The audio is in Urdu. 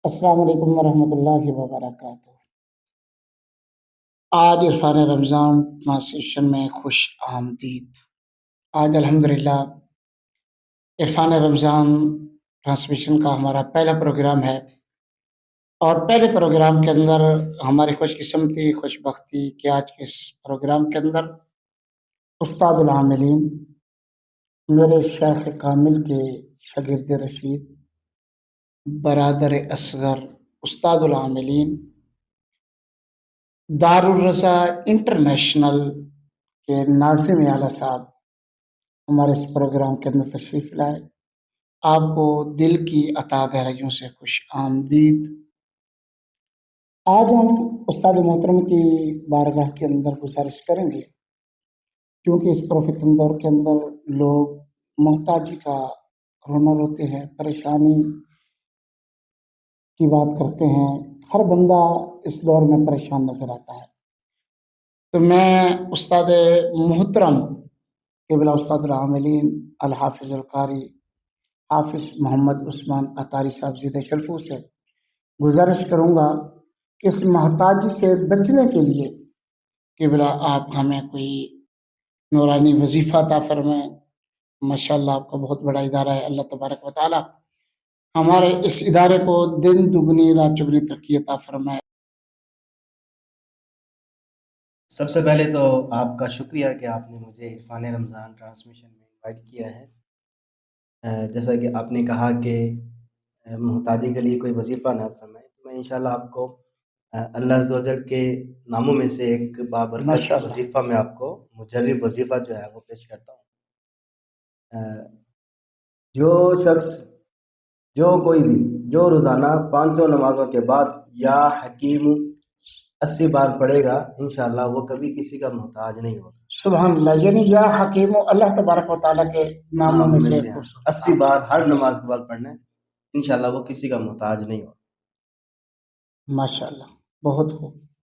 السلام علیکم ورحمۃ اللہ وبرکاتہ۔ آج عرفان رمضان ٹرانسلیشن میں خوش آمدید۔ آج الحمدللہ عرفان رمضان ٹرانسمیشن کا ہمارا پہلا پروگرام ہے، اور پہلے پروگرام کے اندر ہماری خوش قسمتی خوش بختی کہ آج کے اس پروگرام کے اندر استاد العاملین میرے شیخ کامل کے شاگرد رشید برادر اصغر استاد العاملین دارالرضا انٹرنیشنل کے ناظم اعلیٰ صاحب ہمارے اس پروگرام کے اندر تشریف لائے۔ آپ کو دل کی عطا گہرائیوں سے خوش آمدید۔ آج ہم استاد محترم کی بارگاہ کے اندر گزارش کریں گے، کیونکہ اس پروفیشنل دور کے اندر لوگ محتاجی کا رونا روتے ہیں، پریشانی کی بات کرتے ہیں، ہر بندہ اس دور میں پریشان نظر آتا ہے۔ تو میں استاد محترم قبلہ استاد العاملین الحافظ القاری حافظ محمد عثمان عطاری صاحب زیدہ شرفو سے گزارش کروں گا کہ اس محتاجی سے بچنے کے لیے قبلہ آپ ہمیں کوئی نورانی وظیفہ عطا فرمائیں۔ ماشاءاللہ آپ کا بہت بڑا ادارہ ہے، اللہ تبارک و تعالی ہمارے اس ادارے کو دن دگنی رات چگنی ترقی عطا فرمائے۔ سب سے پہلے تو آپ کا شکریہ کہ آپ نے مجھے عرفان رمضان ٹرانسمیشن میں انوائٹ کیا ہے۔ جیسا کہ آپ نے کہا کہ محتاجی کے لیے کوئی وظیفہ نہ فرمائے، تو میں انشاءاللہ آپ کو اللہ عز و جل کے ناموں میں سے ایک بابرکت وظیفہ میں آپ کو مجرب وظیفہ جو ہے وہ پیش کرتا ہوں۔ جو شخص کوئی بھی جو روزانہ 5 نمازوں کے بعد یا حکیم 80 بار پڑھے گا، انشاءاللہ وہ کبھی کسی کا محتاج نہیں ہوگا۔ سبحان اللہ، یعنی یا حکیم اللہ تبارک و تعالیٰ کے ناموں میں سے 80 بار ہر نماز کے بعد پڑھنا ہے، انشاءاللہ وہ کسی کا محتاج نہیں ہوگا۔ ماشاءاللہ، بہت خوب۔